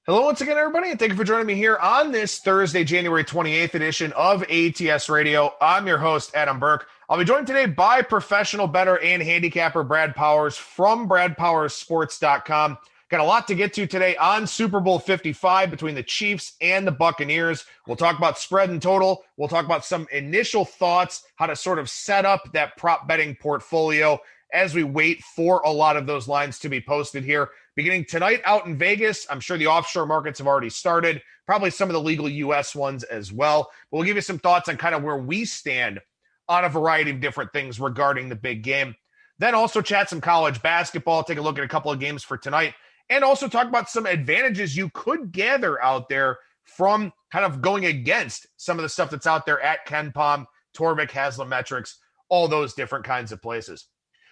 Hello once again, everybody, and thank you for joining me here on this Thursday, January 28th edition of ATS Radio. I'm your host, Adam Burke. I'll be joined today by professional bettor and handicapper Brad Powers from BradPowersSports.com. Got a lot to get to today on Super Bowl 55 between the Chiefs and the Buccaneers. We'll talk about spread and total. We'll talk about some initial thoughts, how to sort of set up that prop betting portfolio as we wait for a lot of those lines to be posted here. Beginning tonight out in Vegas, I'm sure the offshore markets have already started, probably some of the legal U.S. ones as well. But we'll give you some thoughts on kind of where we stand on a variety of different things regarding the big game. Then also chat some college basketball, take a look at a couple of games for tonight, and also talk about some advantages you could gather out there from kind of going against some of the stuff that's out there at KenPom, Torvik, Haslametrics, all those different kinds of places.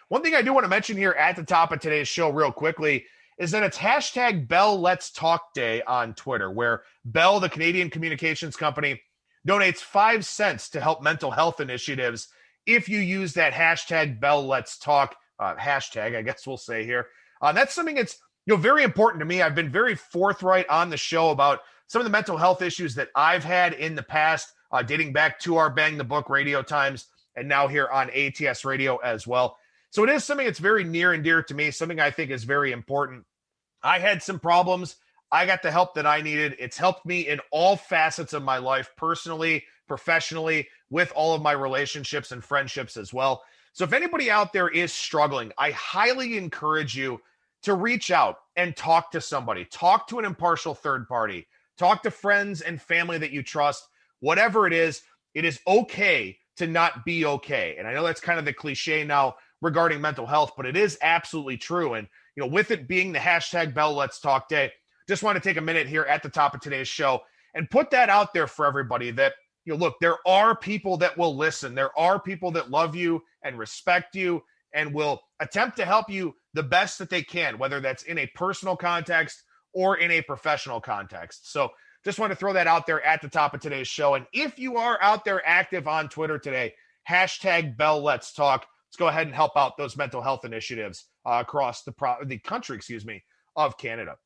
One thing I do want to mention here at the top of today's show real quickly is that it's hashtag Bell Let's Talk Day on Twitter, where Bell, the Canadian communications company, donates 5 cents to help mental health initiatives if you use that hashtag Bell Let's Talk hashtag, I guess we'll say here. That's something that's very important to me. I've been very forthright on the show about some of the mental health issues that I've had in the past, dating back to our Bang the Book radio times and now here on ATS Radio as well. So it is something that's very near and dear to me, something I think is very important. I had some problems. I got the help that I needed. It's helped me in all facets of my life, personally, professionally, with all of my relationships and friendships as well. So if anybody out there is struggling, I highly encourage you to reach out and talk to somebody. Talk to an impartial third party. Talk to friends and family that you trust. Whatever it is okay to not be okay. And I know that's kind of the cliche now regarding mental health, but it is absolutely true. And with it being the hashtag Bell Let's Talk Day, just want to take a minute here at the top of today's show and put that out there for everybody that, look, there are people that will listen. There are people that love you and respect you and will attempt to help you the best that they can, whether that's in a personal context or in a professional context. So just want to throw that out there at the top of today's show. And if you are out there active on Twitter today, hashtag Bell Let's Talk. Let's go ahead and help out those mental health initiatives across the country, of Canada.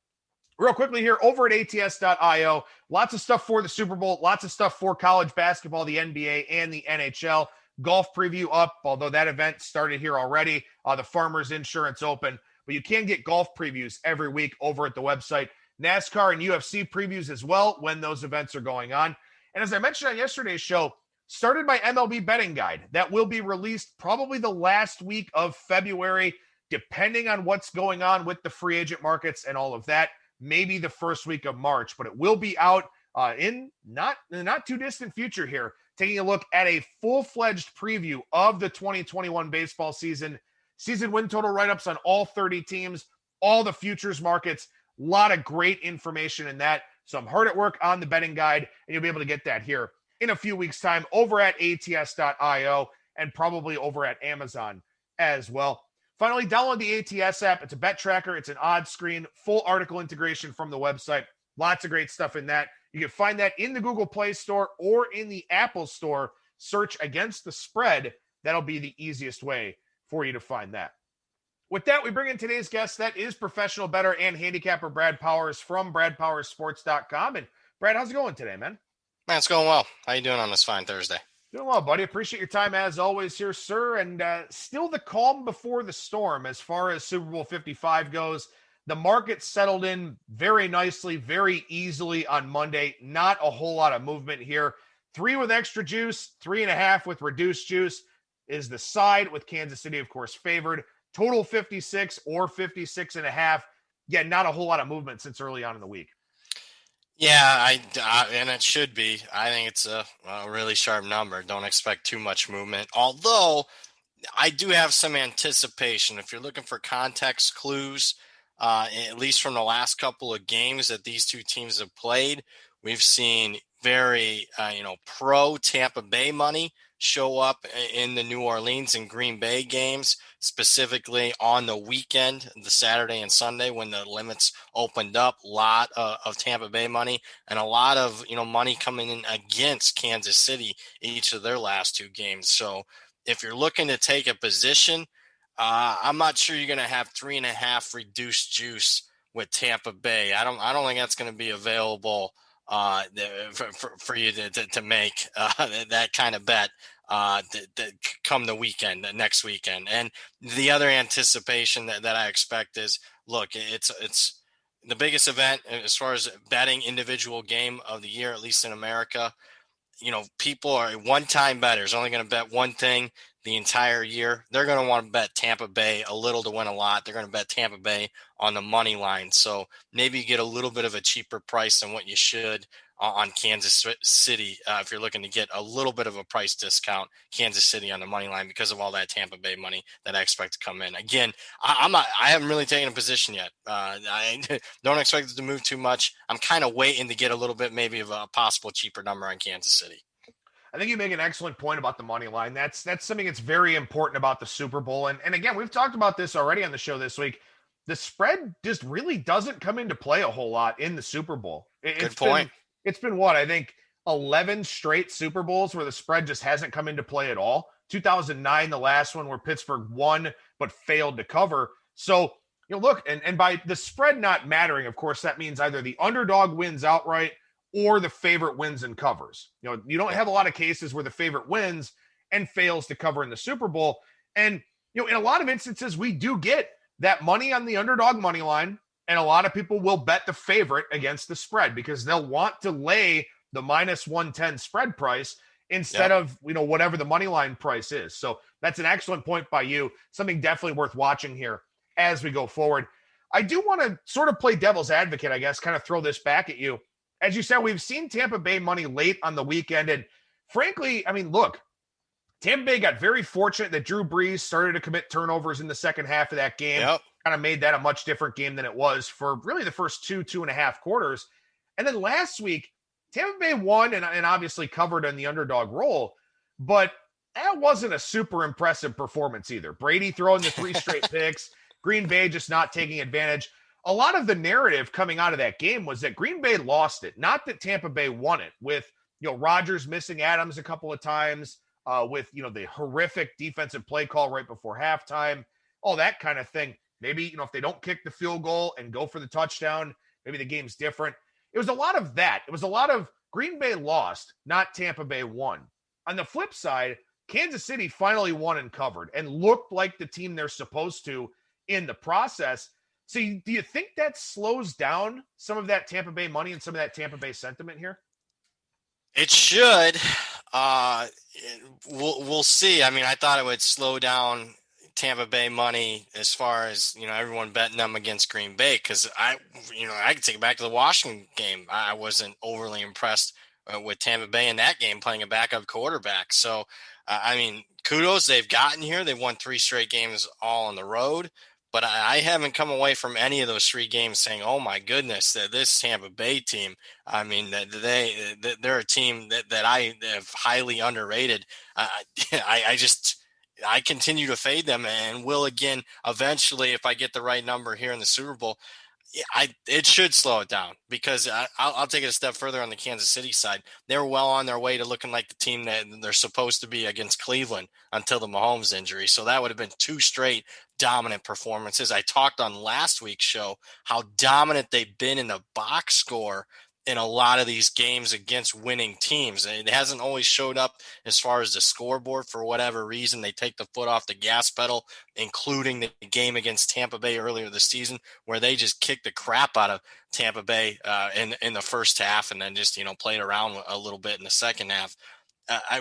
Real quickly here, over at ATS.io, lots of stuff for the Super Bowl, lots of stuff for college basketball, the NBA, and the NHL. Golf preview up, although that event started here already. The Farmers Insurance Open. But you can get golf previews every week over at the website. NASCAR and UFC previews as well when those events are going on. And as I mentioned on yesterday's show, started my MLB betting guide that will be released probably the last week of February, depending on what's going on with the free agent markets and all of that, maybe the first week of March, but it will be out in the not too distant future here, taking a look at a full-fledged preview of the 2021 baseball season win total write-ups on all 30 teams, all the futures markets, a lot of great information in that. So I'm hard at work on the betting guide, and you'll be able to get that here in a few weeks' time over at ATS.io and probably over at Amazon as well. Finally, download the ATS app. It's a bet tracker. It's an odds screen, full article integration from the website. Lots of great stuff in that. You can find that in the Google Play Store or in the Apple Store. Search Against the Spread. That'll be the easiest way for you to find that. With that, we bring in today's guest. That is professional bettor and handicapper Brad Powers from BradPowersSports.com. And Brad, how's it going today, man? Man, it's going well. How you doing on this fine Thursday? Doing well, buddy. Appreciate your time as always here, sir. And still the calm before the storm as far as Super Bowl 55 goes. The market settled in very nicely, very easily on Monday. Not a whole lot of movement here. 3 with extra juice, 3.5 with reduced juice is the side, with Kansas City, of course, favored. Total 56 or 56.5. Yeah, not a whole lot of movement since early on in the week. Yeah, and it should be. I think it's a really sharp number. Don't expect too much movement. Although, I do have some anticipation. If you're looking for context clues, at least from the last couple of games that these two teams have played, we've seen very, pro Tampa Bay money show up in the New Orleans and Green Bay games, specifically on the weekend, the Saturday and Sunday when the limits opened up. A lot of Tampa Bay money and a lot of, money coming in against Kansas City each of their last 2 games. So if you're looking to take a position, I'm not sure you're going to have 3.5 reduced juice with Tampa Bay. I don't think that's going to be available for you to make that kind of bet come the weekend, the next weekend. And the other anticipation that I expect is, look, it's the biggest event as far as betting individual game of the year, at least in America. People are one-time bettors, only going to bet one thing the entire year. They're going to want to bet Tampa Bay a little to win a lot. They're going to bet Tampa Bay on the money line. So maybe you get a little bit of a cheaper price than what you should on Kansas City if you're looking to get a little bit of a price discount, Kansas City on the money line because of all that Tampa Bay money that I expect to come in. Again, I haven't really taken a position yet. I don't expect it to move too much. I'm kind of waiting to get a little bit maybe of a possible cheaper number on Kansas City. I think you make an excellent point about the money line. That's something that's very important about the Super Bowl. And again, we've talked about this already on the show this week. The spread just really doesn't come into play a whole lot in the Super Bowl. Good point. It's been what, I think 11 straight Super Bowls where the spread just hasn't come into play at all. 2009, the last one where Pittsburgh won but failed to cover. So, look, and by the spread not mattering, of course, that means either the underdog wins outright or the favorite wins and covers. You don't have a lot of cases where the favorite wins and fails to cover in the Super Bowl. And, in a lot of instances, we do get that money on the underdog money line. And a lot of people will bet the favorite against the spread because they'll want to lay the minus 110 spread price instead of, whatever the money line price is. So that's an excellent point by you. Something definitely worth watching here as we go forward. I do want to sort of play devil's advocate, I guess, kind of throw this back at you. As you said, we've seen Tampa Bay money late on the weekend. And frankly, look, Tampa Bay got very fortunate that Drew Brees started to commit turnovers in the second half of that game. Yep. Kind of made that a much different game than it was for really the first two and a half quarters. And then last week, Tampa Bay won and obviously covered in the underdog role, but that wasn't a super impressive performance either. Brady throwing the 3 straight picks, Green Bay just not taking advantage. A lot of the narrative coming out of that game was that Green Bay lost it, not that Tampa Bay won it, with Rodgers missing Adams a couple of times, with the horrific defensive play call right before halftime, all that kind of thing. Maybe, if they don't kick the field goal and go for the touchdown, maybe the game's different. It was a lot of that. It was a lot of Green Bay lost, not Tampa Bay won. On the flip side, Kansas City finally won and covered and looked like the team they're supposed to in the process. So do you think that slows down some of that Tampa Bay money and some of that Tampa Bay sentiment here? It should. We'll see. I thought it would slow down Tampa Bay money as far as, everyone betting them against Green Bay. Cause I could take it back to the Washington game. I wasn't overly impressed with Tampa Bay in that game playing a backup quarterback. So, kudos. They've gotten here. They've won 3 straight games all on the road, but I haven't come away from any of those 3 games saying, oh my goodness, that this Tampa Bay team, they're a team that I have highly underrated. I continue to fade them and will again eventually, if I get the right number here in the Super Bowl. It should slow it down because I'll take it a step further on the Kansas City side. They were well on their way to looking like the team that they're supposed to be against Cleveland until the Mahomes injury. So that would have been 2 straight dominant performances. I talked on last week's show how dominant they've been in the box score in a lot of these games against winning teams. It hasn't always showed up as far as the scoreboard for whatever reason. They take the foot off the gas pedal, including the game against Tampa Bay earlier this season, where they just kicked the crap out of Tampa Bay in the first half and then just, played around a little bit in the second half.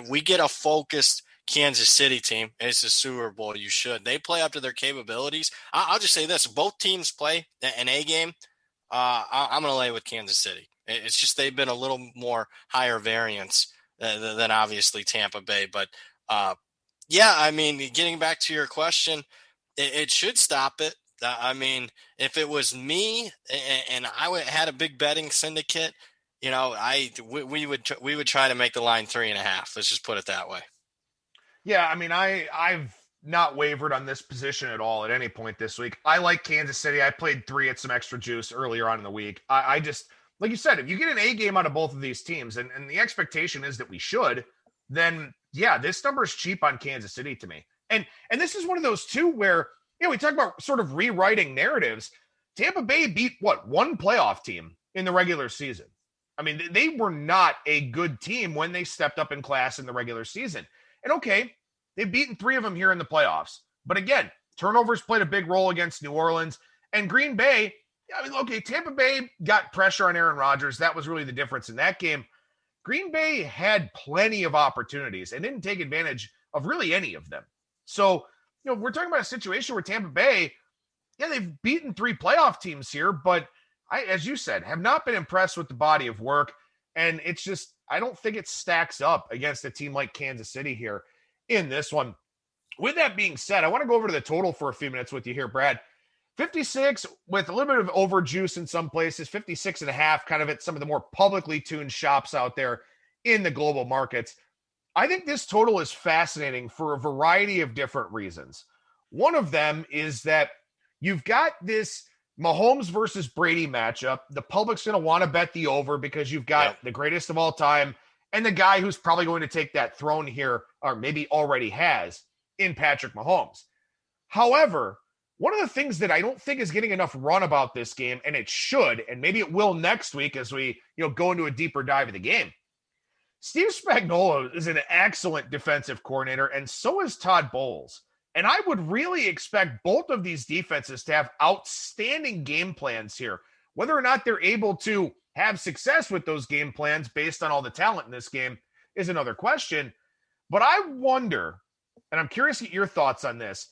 We get a focused Kansas City team. It's a Super Bowl. You should. They play up to their capabilities. I'll just say this. Both teams play an A game. I'm going to lay with Kansas City. It's just they've been a little more higher variance than obviously Tampa Bay. But, getting back to your question, it should stop it. If it was me and I had a big betting syndicate, we would try to make the line 3.5. Let's just put it that way. Yeah, I've not wavered on this position at all at any point this week. I like Kansas City. I played 3 at some extra juice earlier on in the week. I just, like you said, if you get an A game out of both of these teams, and the expectation is that we should, then yeah, this number is cheap on Kansas City to me. And this is one of those too where, we talk about sort of rewriting narratives. Tampa Bay beat one playoff team in the regular season. I mean, they were not a good team when they stepped up in class in the regular season. And okay, they've beaten 3 of them here in the playoffs. But again, turnovers played a big role against New Orleans. And Green Bay, I mean, okay, Tampa Bay got pressure on Aaron Rodgers. That was really the difference in that game. Green Bay had plenty of opportunities and didn't take advantage of really any of them. So, we're talking about a situation where Tampa Bay, they've beaten 3 playoff teams here, but as you said, have not been impressed with the body of work. And it's just, I don't think it stacks up against a team like Kansas City here in this one. With that being said, I want to go over to the total for a few minutes with you here, Brad. 56 with a little bit of overjuice in some places, 56.5 kind of at some of the more publicly tuned shops out there in the global markets. I think this total is fascinating for a variety of different reasons. One of them is that you've got this Mahomes versus Brady matchup. The public's going to want to bet the over because you've got the greatest of all time and the guy who's probably going to take that throne here, or maybe already has, in Patrick Mahomes. However, one of the things that I don't think is getting enough run about this game, and it should, and maybe it will next week as we go into a deeper dive of the game. Steve Spagnuolo is an excellent defensive coordinator, and so is Todd Bowles. And I would really expect both of these defenses to have outstanding game plans here. Whether or not they're able to have success with those game plans based on all the talent in this game is another question. But I wonder, and I'm curious to get your thoughts on this,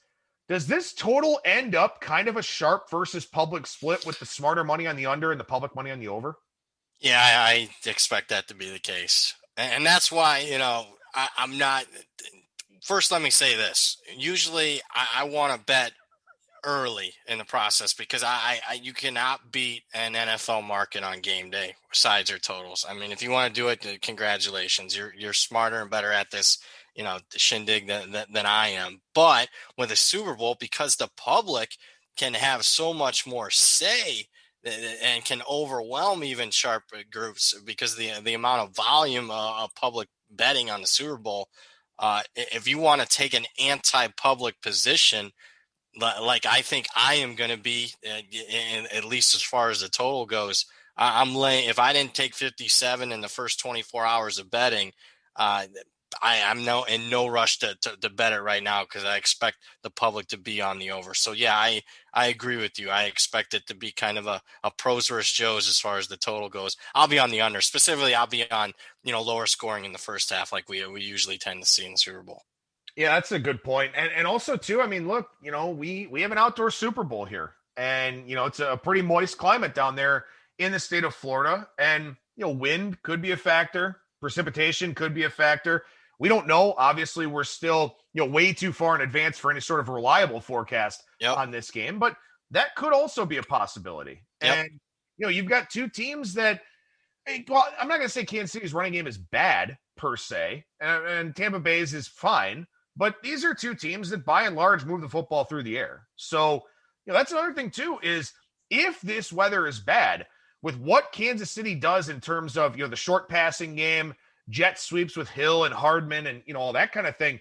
does this total end up kind of a sharp versus public split with the smarter money on the under and the public money on the over? Yeah, I expect that to be the case. And that's why, I'm not – first, let me say this. Usually I want to bet early in the process because you cannot beat an NFL market on game day, sides or totals. I mean, if you want to do it, congratulations. You're smarter and better at this, the shindig than I am. But with a Super Bowl, because the public can have so much more say and can overwhelm even sharp groups because the amount of volume of public betting on the Super Bowl, if you want to take an anti-public position, like I think I am going to be, at least as far as the total goes, I'm laying. If I didn't take 57 in the first 24 hours of betting, I'm in no rush to bet it right now because I expect the public to be on the over. So yeah, I agree with you. I expect it to be kind of a pros versus Joes as far as the total goes. I'll be on the under. Specifically, I'll be on lower scoring in the first half like we usually tend to see in the Super Bowl. Yeah, that's a good point. And also too, I mean, look, we have an outdoor Super Bowl here, and it's a pretty moist climate down there in the state of Florida, and wind could be a factor, precipitation could be a factor. We don't know. Obviously, we're still way too far in advance for any sort of reliable forecast on this game, but that could also be a possibility. Yep. And you've got two teams that, well, I'm not going to say Kansas City's running game is bad per se, and Tampa Bay's is fine. But these are two teams that, by and large, move the football through the air. So, that's another thing, too, is if this weather is bad, with what Kansas City does in terms of, the short passing game, jet sweeps with Hill and Hardman and, all that kind of thing,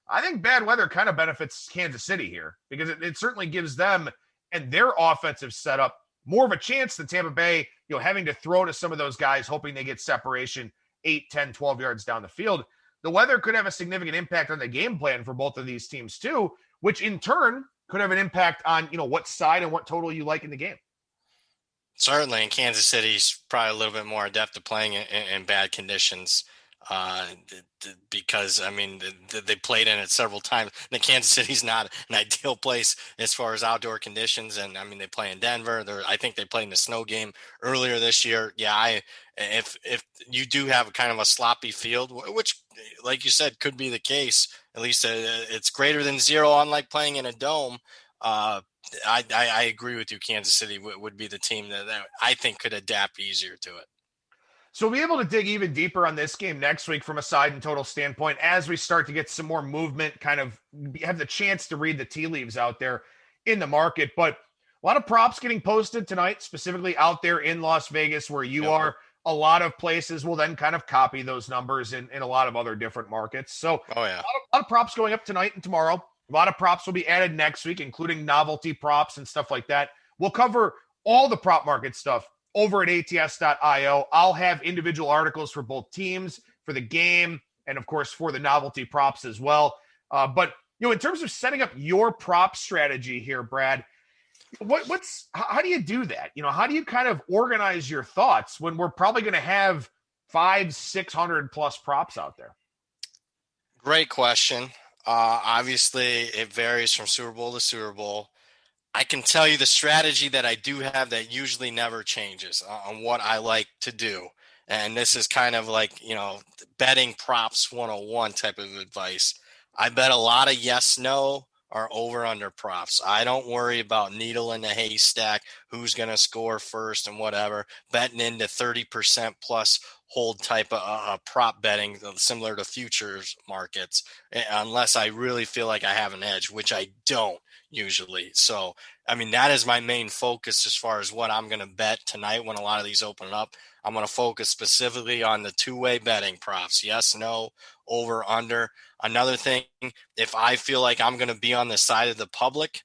I think bad weather kind of benefits Kansas City here because it certainly gives them and their offensive setup more of a chance than Tampa Bay, having to throw to some of those guys, hoping they get separation 8, 10, 12 yards down the field. The weather could have a significant impact on the game plan for both of these teams too, which in turn could have an impact on, what side and what total you like in the game. Certainly, and Kansas City's probably a little bit more adept at playing in bad conditions because, I mean, they played in it several times. The Kansas City's not an ideal place as far as outdoor conditions, and, I mean, they play in Denver. I think they played in the snow game earlier this year. Yeah, if you do have kind of a sloppy field, which, like you said, could be the case, at least it's greater than zero, unlike playing in a dome. I agree with you. Kansas City would be the team that I think could adapt easier to it. So we'll be able to dig even deeper on this game next week from a side and total standpoint as we start to get some more movement, kind of have the chance to read the tea leaves out there in the market. But a lot of props getting posted tonight, specifically out there in Las Vegas where you are. A lot of places will then kind of copy those numbers in a lot of other different markets. So a lot of props going up tonight and tomorrow. A lot of props will be added next week, including novelty props and stuff like that. We'll cover all the prop market stuff over at ats.io. I'll have individual articles for both teams, for the game, and of course for the novelty props as well. But in terms of setting up your prop strategy here, Brad, how do you do that? How do you kind of organize your thoughts when we're probably going to have 500-600 plus props out there? Great question. Obviously, it varies from Super Bowl to Super Bowl. I can tell you the strategy that I do have that usually never changes on what I like to do. And this is kind of like, betting props 101 type of advice. I bet a lot of yes, no, or over under props. I don't worry about needle in the haystack, who's going to score first and whatever. Betting into 30% plus hold type of prop betting, similar to futures markets, unless I really feel like I have an edge, which I don't usually. So, that is my main focus as far as what I'm going to bet tonight when a lot of these open up. I'm going to focus specifically on the two-way betting props. Yes, no, over, under. Another thing, if I feel like I'm going to be on the side of the public,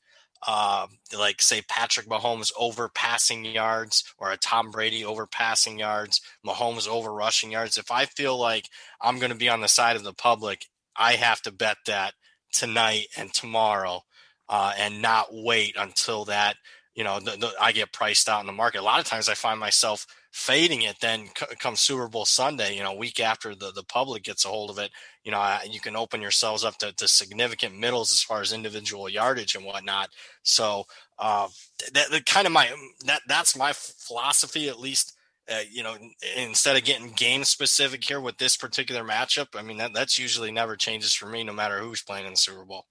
like say Patrick Mahomes over passing yards or a Tom Brady over passing yards, Mahomes over rushing yards. If I feel like I'm going to be on the side of the public, I have to bet that tonight and tomorrow and not wait until that, I get priced out in the market. A lot of times I find myself fading it then come Super Bowl Sunday, week after the public gets a hold of it. You can open yourselves up to significant middles as far as individual yardage and whatnot. So that's my philosophy, at least, instead of getting game specific here with this particular matchup. That's usually never changes for me, no matter who's playing in the Super Bowl.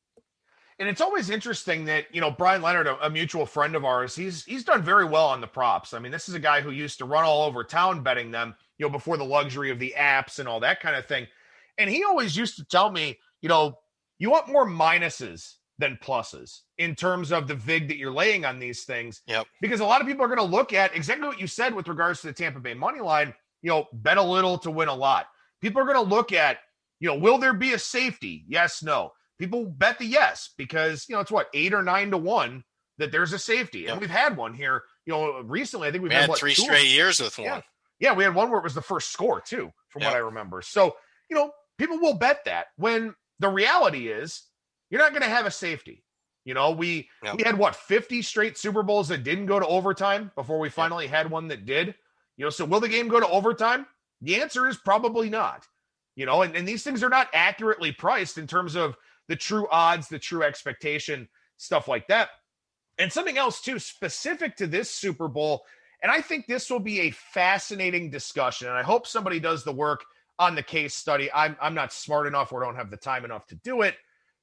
And it's always interesting that, Brian Leonard, a mutual friend of ours, he's done very well on the props. This is a guy who used to run all over town betting them, before the luxury of the apps and all that kind of thing. And he always used to tell me, you want more minuses than pluses in terms of the vig that you're laying on these things. Yep. Because a lot of people are going to look at exactly what you said with regards to the Tampa Bay money line, bet a little to win a lot. People are going to look at, will there be a safety? Yes, no. People bet the yes because, it's 8 or 9 to 1 that there's a safety. Yep. And we've had one here, recently. I think we've had 3 straight years with one. Yeah, we had one where it was the first score too, from what I remember. So, people will bet that when the reality is you're not going to have a safety. We had 50 straight Super Bowls that didn't go to overtime before we finally had one that did. So will the game go to overtime? The answer is probably not. And these things are not accurately priced in terms of the true odds, the true expectation, stuff like that. And something else too, specific to this Super Bowl, and I think this will be a fascinating discussion, and I hope somebody does the work on the case study. I'm not smart enough or don't have the time enough to do it,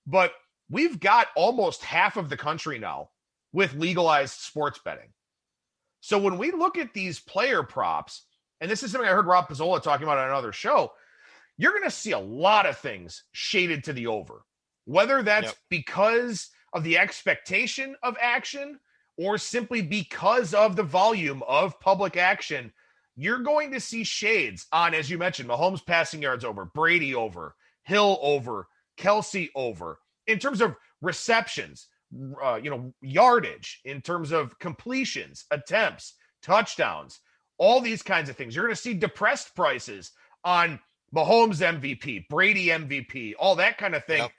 but we've got almost half of the country now with legalized sports betting. So when we look at these player props, and this is something I heard Rob Pizzola talking about on another show, you're going to see a lot of things shaded to the over. Whether that's because of the expectation of action or simply because of the volume of public action, you're going to see shades on, as you mentioned, Mahomes passing yards over, Brady over, Hill over, Kelsey over. In terms of receptions, yardage, in terms of completions, attempts, touchdowns, all these kinds of things. You're going to see depressed prices on Mahomes MVP, Brady MVP, all that kind of thing. Yep.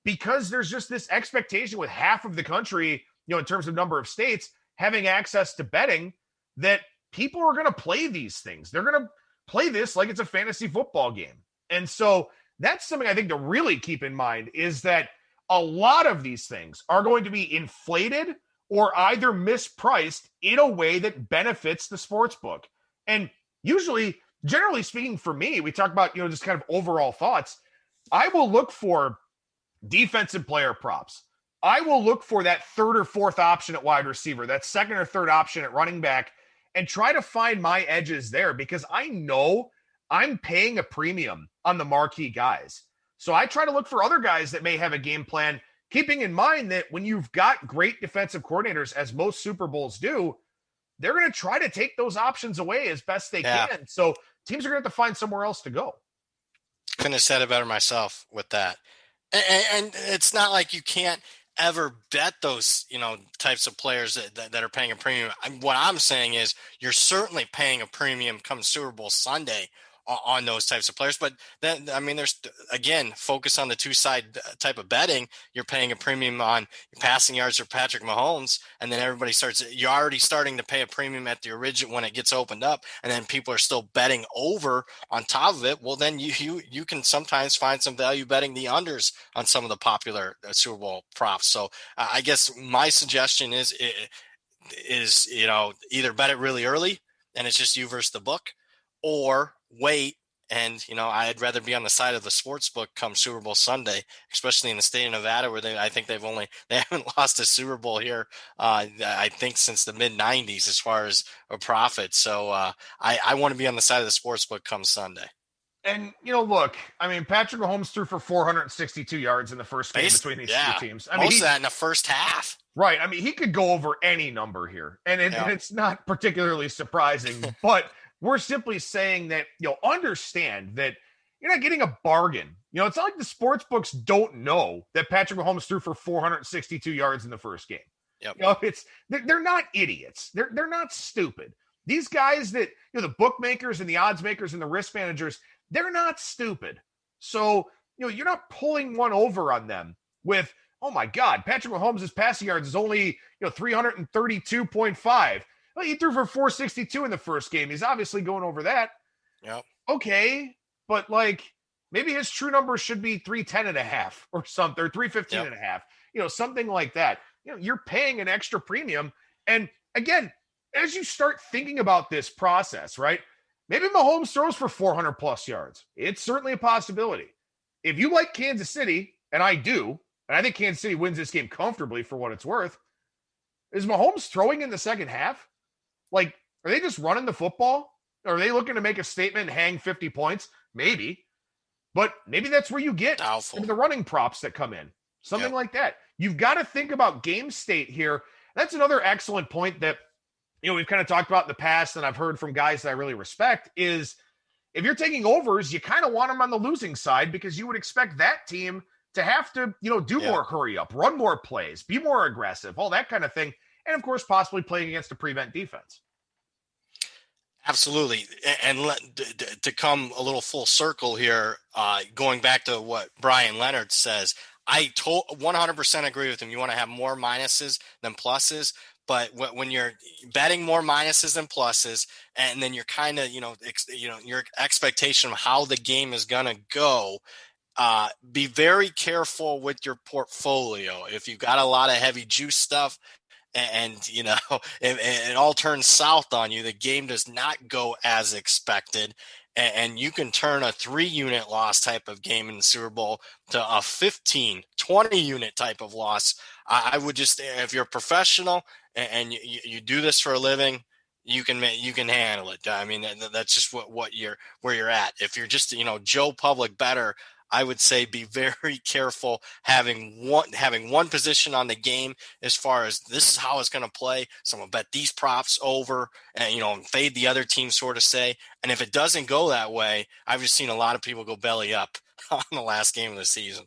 Because there's just this expectation with half of the country, in terms of number of states, having access to betting, that people are going to play these things. They're going to play this like it's a fantasy football game. And so that's something I think to really keep in mind, is that a lot of these things are going to be inflated or either mispriced in a way that benefits the sports book. And usually, generally speaking, for me, we talk about, just kind of overall thoughts. I will look for defensive player props. I will look for that third or fourth option at wide receiver, that second or third option at running back, and try to find my edges there, because I know I'm paying a premium on the marquee guys. So I try to look for other guys that may have a game plan, keeping in mind that when you've got great defensive coordinators, as most Super Bowls do, they're going to try to take those options away as best they can. So teams are going to have to find somewhere else to go. Couldn't have said it better myself with that. And it's not like you can't. ever bet those, types of players that are paying a premium. What I'm saying is you're certainly paying a premium come Super Bowl Sunday on those types of players. But then, there's, again, focus on the two-side type of betting. You're paying a premium on passing yards for Patrick Mahomes, and then you're already starting to pay a premium at the origin when it gets opened up, and then people are still betting over on top of it. Well, then you can sometimes find some value betting the unders on some of the popular Super Bowl props. So I guess my suggestion is either bet it really early and it's just you versus the book, or wait. And, I'd rather be on the side of the sports book come Super Bowl Sunday, especially in the state of Nevada, where they haven't lost a Super Bowl here, I think, since the mid 90s as far as a profit. So I want to be on the side of the sports book come Sunday. And, look, Patrick Mahomes threw for 462 yards in the first game between these two teams. Most of that in the first half. Right. He could go over any number here, and it's not particularly surprising, but we're simply saying that, understand that you're not getting a bargain. It's not like the sports books don't know that Patrick Mahomes threw for 462 yards in the first game. Yep. They're not idiots. They're not stupid. These guys that, the bookmakers and the odds makers and the risk managers, they're not stupid. So, you're not pulling one over on them with, oh my God, Patrick Mahomes' passing yards is only, 332.5. Well, he threw for 462 in the first game. He's obviously going over that. Yep. Okay, but maybe his true number should be 310.5 or something, or 315.5. Something like that. You're paying an extra premium. And again, as you start thinking about this process, right? Maybe Mahomes throws for 400 plus yards. It's certainly a possibility. If you like Kansas City, and I do, and I think Kansas City wins this game comfortably for what it's worth, is Mahomes throwing in the second half? Are they just running the football? Or are they looking to make a statement and hang 50 points? Maybe. But maybe that's where you get the running props that come in. Something like that. You've got to think about game state here. That's another excellent point that, we've kind of talked about in the past, and I've heard from guys that I really respect, is if you're taking overs, you kind of want them on the losing side, because you would expect that team to have to, do more hurry up, run more plays, be more aggressive, all that kind of thing. And, of course, possibly playing against a prevent defense. Absolutely. And to come a little full circle here, going back to what Brian Leonard says, I 100% agree with him. You want to have more minuses than pluses. But when you're betting more minuses than pluses, and then you're kind of, your expectation of how the game is going to go, be very careful with your portfolio. If you've got a lot of heavy juice stuff, and it all turns south on you, the game does not go as expected, and you can turn a 3-unit loss type of game in the Super Bowl to a 15, 20-unit type of loss. I would just, if you're a professional and you do this for a living, you can handle it. That's just where you're at. If you're just, Joe Public bettor, I would say be very careful having one position on the game as far as this is how it's going to play. So I'm going to bet these props over and fade the other team, sort of say. And if it doesn't go that way, I've just seen a lot of people go belly up on the last game of the season.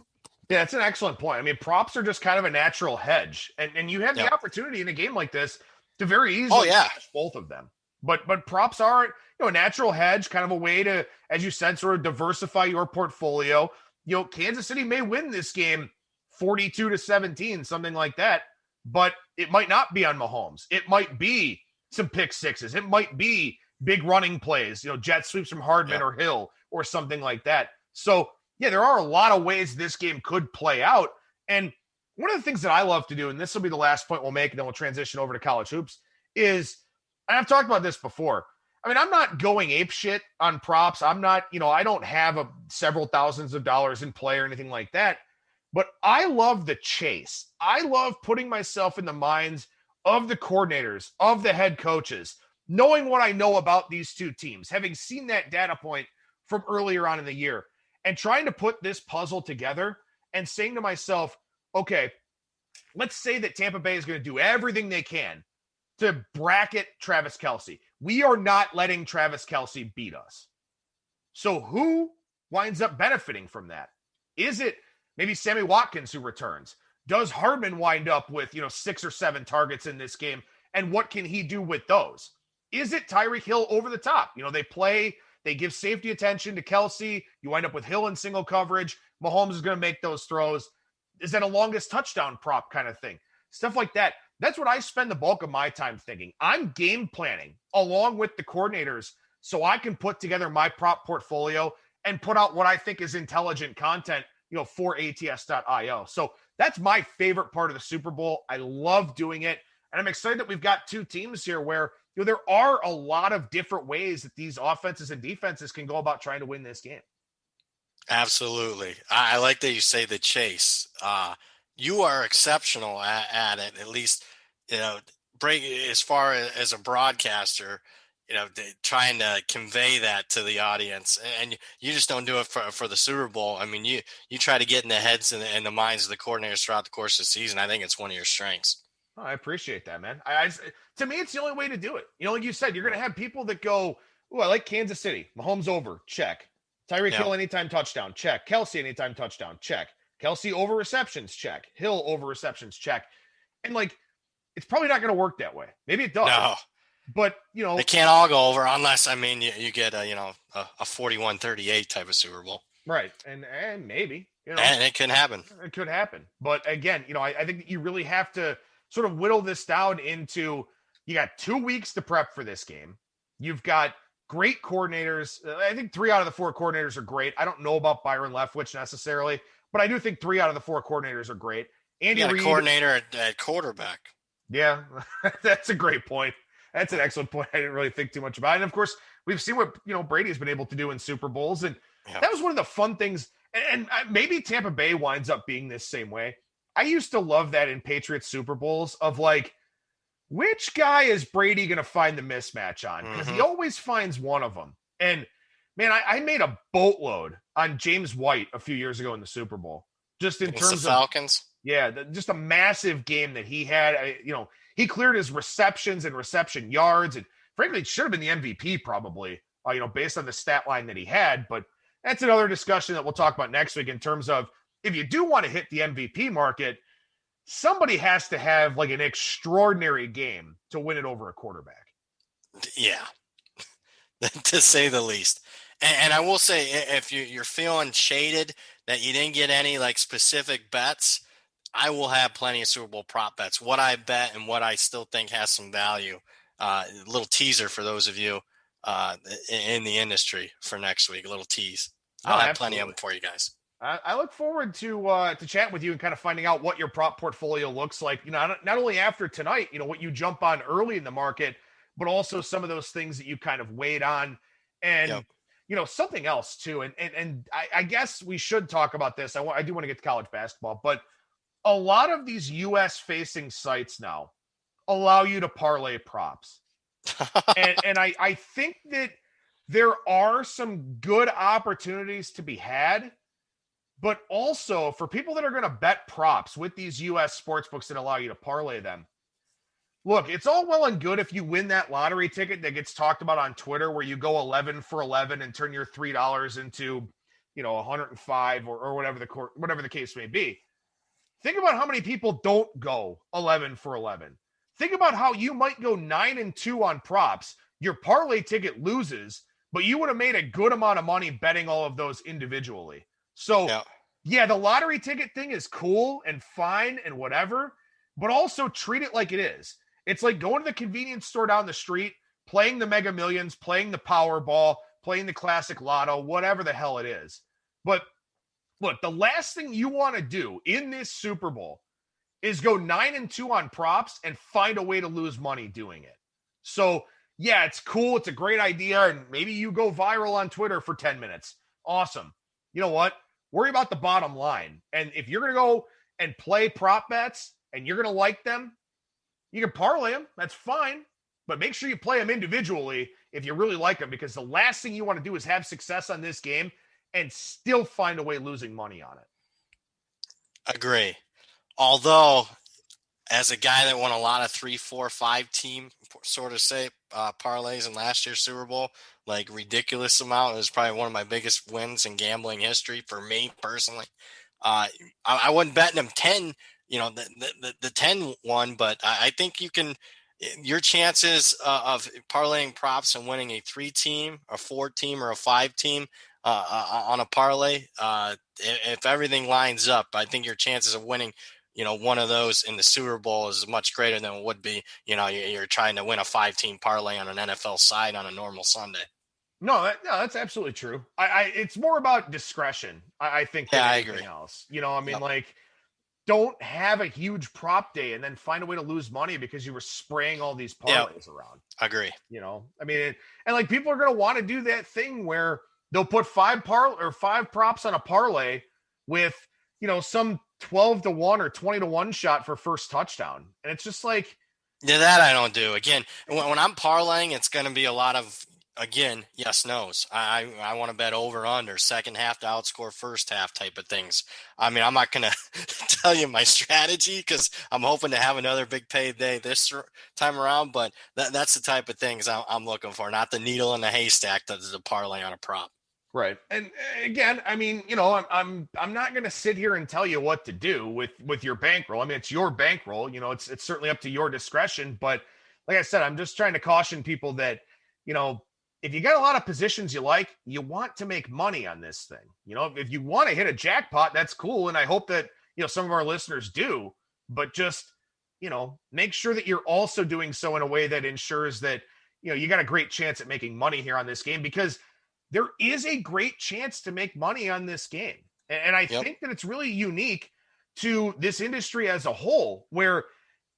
Yeah, that's an excellent point. Props are just kind of a natural hedge. And you have the opportunity in a game like this to very easily catch both of them. But props are, a natural hedge, kind of a way to, as you said, sort of diversify your portfolio. Kansas City may win this game 42-17, something like that, but it might not be on Mahomes. It might be some pick sixes. It might be big running plays, jet sweeps from Hardman or Hill or something like that. So, there are a lot of ways this game could play out. And one of the things that I love to do, and this will be the last point we'll make, and then we'll transition over to college hoops, is, and I've talked about this before, I'm not going ape shit on props. I'm not, I don't have several thousands of dollars in play or anything like that. But I love the chase. I love putting myself in the minds of the coordinators, of the head coaches, knowing what I know about these two teams, having seen that data point from earlier on in the year, and trying to put this puzzle together and saying to myself, okay, let's say that Tampa Bay is going to do everything they can to bracket Travis Kelce. We are not letting Travis Kelce beat us. So who winds up benefiting from that? Is it maybe Sammy Watkins who returns? does Hardman wind up with, 6 or 7 targets in this game? And what can he do with those? Is it Tyreek Hill over the top? They give safety attention to Kelsey. You wind up with Hill in single coverage. Mahomes is going to make those throws. Is that a longest touchdown prop kind of thing? Stuff like that. That's what I spend the bulk of my time thinking. I'm game planning along with the coordinators so I can put together my prop portfolio and put out what I think is intelligent content, for ATS.io. So that's my favorite part of the Super Bowl. I love doing it. And I'm excited that we've got 2 teams here where there are a lot of different ways that these offenses and defenses can go about trying to win this game. Absolutely. I like that you say the chase. You are exceptional at it, at least, as far as a broadcaster, trying to convey that to the audience. And you just don't do it for the Super Bowl. I mean, you try to get in the heads and the minds of the coordinators throughout the course of the season. I think it's one of your strengths. Oh, I appreciate that, man. To me, it's the only way to do it. Like you said, you're going to have people that go, "Ooh, I like Kansas City. Mahomes over, check. Tyreek Hill anytime touchdown, check. Kelsey anytime touchdown, check. Kelsey over receptions, check. Hill over receptions, check." And it's probably not going to work that way. Maybe it does. No. But, they can't all go over unless, you get a 41-38 type of Super Bowl. Right. And maybe, and it can happen. It could happen. But again, I think that you really have to sort of whittle this down into, you got 2 weeks to prep for this game. You've got great coordinators. I think 3 out of the 4 coordinators are great. I don't know about Byron Leftwich necessarily, but I do think 3 out of the 4 coordinators are great. Andy Reid, a coordinator at quarterback. Yeah, that's a great point. That's an excellent point. I didn't really think too much about it. And of course, we've seen what Brady's been able to do in Super Bowls, and that was one of the fun things. And maybe Tampa Bay winds up being this same way. I used to love that in Patriots Super Bowls of which guy is Brady going to find the mismatch on? Because he always finds one of them. And man, I made a boatload on James White a few years ago in the Super Bowl, just in terms the Falcons. Just a massive game that he had. He cleared his receptions and reception yards, and frankly, it should have been the MVP probably, based on the stat line that he had. But that's another discussion that we'll talk about next week in terms of, if you do want to hit the MVP market, somebody has to have an extraordinary game to win it over a quarterback. Yeah, to say the least. And I will say, if you're feeling shaded that you didn't get any specific bets, I will have plenty of Super Bowl prop bets. What I bet and what I still think has some value. A little teaser for those of you in the industry for next week. A little tease. I'll have plenty of them for you guys. I look forward to chatting with you and kind of finding out what your prop portfolio looks like. Not only after tonight, what you jump on early in the market, but also some of those things that you kind of weighed on, and something else too. And I guess we should talk about this. I do want to get to college basketball, but a lot of these U.S. facing sites now allow you to parlay props, and I think that there are some good opportunities to be had. But also, for people that are going to bet props with these U.S. sportsbooks that allow you to parlay them, look, it's all well and good if you win that lottery ticket that gets talked about on Twitter where you go 11 for 11 and turn your $3 into, 105 or whatever the case may be. Think about how many people don't go 11 for 11. Think about how you might go 9-2 on props. Your parlay ticket loses, but you would have made a good amount of money betting all of those individually. So, yeah, the lottery ticket thing is cool and fine and whatever, but also treat it like it is. It's like going to the convenience store down the street, playing the Mega Millions, playing the Powerball, playing the Classic Lotto, whatever the hell it is. But look, the last thing you want to do in this Super Bowl is go 9-2 on props and find a way to lose money doing it. So, yeah, it's cool. It's a great idea. And maybe you go viral on Twitter for 10 minutes. Awesome. You know what? Worry about the bottom line. And if you're going to go and play prop bets and you're going to like them, you can parlay them. That's fine. But make sure you play them individually if you really like them, because the last thing you want to do is have success on this game and still find a way losing money on it. Agree. Although, as a guy that won a lot of 3, 4, 5 team parlays in last year's Super Bowl, ridiculous amount. It was probably one of my biggest wins in gambling history for me personally. I wasn't betting them 10, the 10-1, but I think your chances of parlaying props and winning a 3-team, a 4-team, or a 5-team on a parlay, if everything lines up, I think your chances of winning, one of those in the Super Bowl is much greater than it would be, you're trying to win a 5-team parlay on an NFL side on a normal Sunday. No, that's absolutely true. It's more about discretion, I think, than anything else. Yep. Don't have a huge prop day and then find a way to lose money because you were spraying all these parlays around. I agree. And people are going to want to do that thing where they'll put 5 props on a parlay with, some 12-1 or 20-1 shot for first touchdown. And it's just that I don't do. Again, when I'm parlaying, it's going to be a lot of, again, yes, no's. I want to bet over under second half to outscore first half type of things. I'm not going to tell you my strategy because I'm hoping to have another big payday this time around, but that's the type of things I'm looking for, not the needle in the haystack that is a parlay on a prop. Right. And again, I'm not going to sit here and tell you what to do with your bankroll. It's your bankroll, it's certainly up to your discretion, but like I said, I'm just trying to caution people that, if you got a lot of positions you want to make money on this thing. If you want to hit a jackpot, that's cool. And I hope that, some of our listeners do, but just, make sure that you're also doing so in a way that ensures that, you got a great chance at making money here on this game, because there is a great chance to make money on this game. And I think that it's really unique to this industry as a whole, where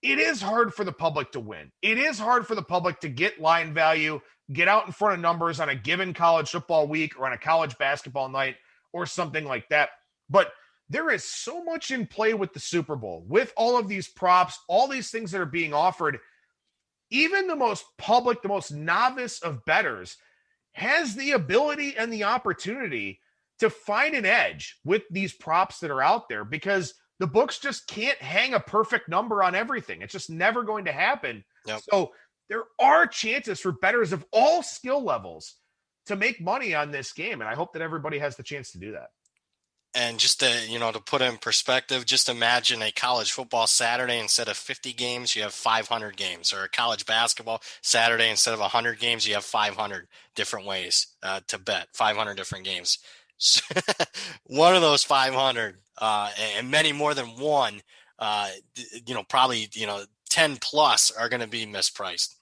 it is hard for the public to win. It is hard for the public to get line value, get out in front of numbers on a given college football week or on a college basketball night or something like that. But there is so much in play with the Super Bowl, with all of these props, all these things that are being offered. Even the most public, the most novice of bettors has the ability and the opportunity to find an edge with these props that are out there, because the books just can't hang a perfect number on everything. It's just never going to happen. Yep. So there are chances for bettors of all skill levels to make money on this game. And I hope that everybody has the chance to do that. And just to put it in perspective, just imagine a college football Saturday, instead of 50 games, you have 500 games, or a college basketball Saturday, instead of 100 games, you have 500 different ways to bet, 500 different games. So one of those 500 and many more than one, probably, 10 plus are going to be mispriced.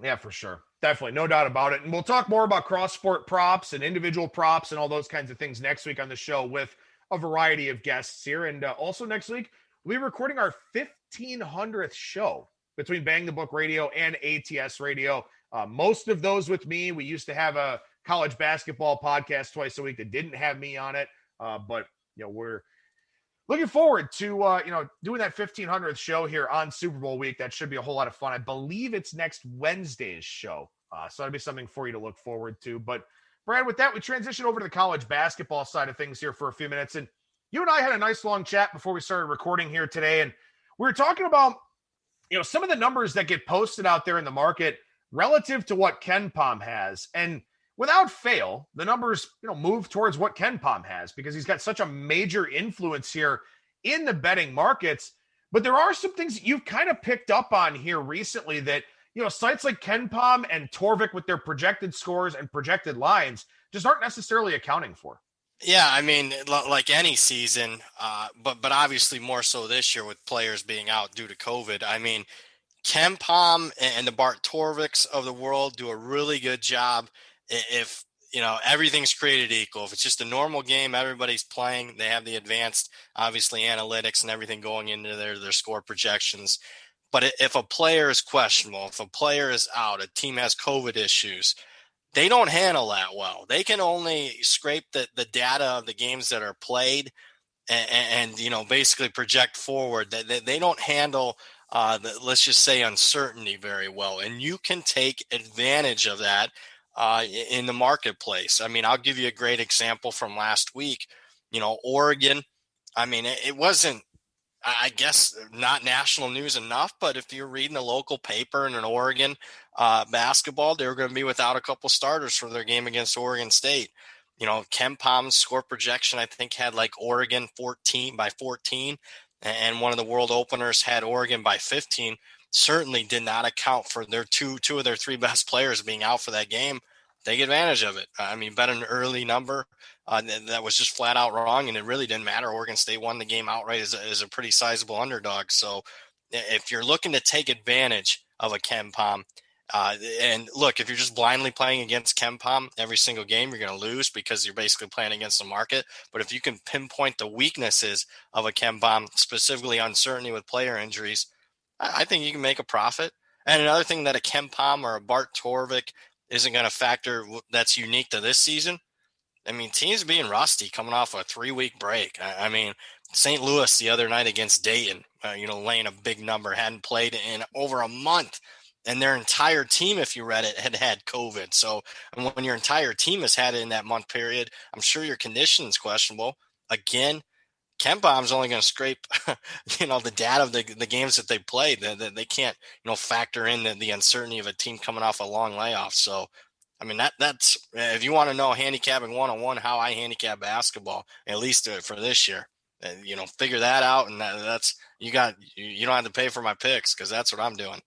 Yeah, for sure. Definitely. No doubt about it. And we'll talk more about cross-sport props and individual props and all those kinds of things next week on the show with a variety of guests here. And also next week, we'll be recording our 1500th show between Bang the Book Radio and ATS Radio. Most of those with me. We used to have a college basketball podcast twice a week that didn't have me on it. But we're looking forward to, doing that 1500th show here on Super Bowl week. That should be a whole lot of fun. I believe it's next Wednesday's show. So that'll be something for you to look forward to. But Brad, with that, we transition over to the college basketball side of things here for a few minutes. And you and I had a nice long chat before we started recording here today. And we were talking about, some of the numbers that get posted out there in the market relative to what KenPom has. And without fail, the numbers, move towards what KenPom has, because he's got such a major influence here in the betting markets. But there are some things that you've kind of picked up on here recently that, sites like KenPom and Torvik with their projected scores and projected lines just aren't necessarily accounting for. Yeah, like any season, but obviously more so this year with players being out due to COVID. KenPom and the Bart Torviks of the world do a really good job. If everything's created equal, if it's just a normal game, everybody's playing, they have the advanced, obviously, analytics and everything going into their score projections. But if a player is questionable, if a player is out, a team has COVID issues, they don't handle that well. They can only scrape the data of the games that are played and basically project forward. They don't handle let's just say uncertainty very well. And you can take advantage of that in the marketplace. I'll give you a great example from last week. Oregon, it wasn't, I guess, not national news enough, but if you're reading a local paper in an Oregon basketball, they're going to be without a couple starters for their game against Oregon State. KenPom's score projection, I think, had like Oregon 14. and one of the world openers had Oregon by 15, certainly did not account for their two of their three best players being out for that game. Take advantage of it. I mean, bet an early number that was just flat out wrong, and it really didn't matter. Oregon State won the game outright as a pretty sizable underdog. So if you're looking to take advantage of a Ken Pom, and look, if you're just blindly playing against Ken Pom every single game, you're going to lose because you're basically playing against the market. But if you can pinpoint the weaknesses of a Ken Pom, specifically uncertainty with player injuries, I think you can make a profit. And another thing that a Ken Pom or a Bart Torvik isn't going to factor that's unique to this season. I mean, teams being rusty coming off a 3-week break. I mean, St. Louis the other night against Dayton, laying a big number, hadn't played in over a month. And their entire team, if you read it, had COVID. So when your entire team has had it in that month period, I'm sure your conditioning's questionable. Again, Ken Pom's only going to scrape, the data of the games that they played. They can't, factor in the uncertainty of a team coming off a long layoff. So, I mean, that's if you want to know handicapping 101, how I handicap basketball, at least for this year, figure that out. And that's you don't have to pay for my picks because that's what I'm doing.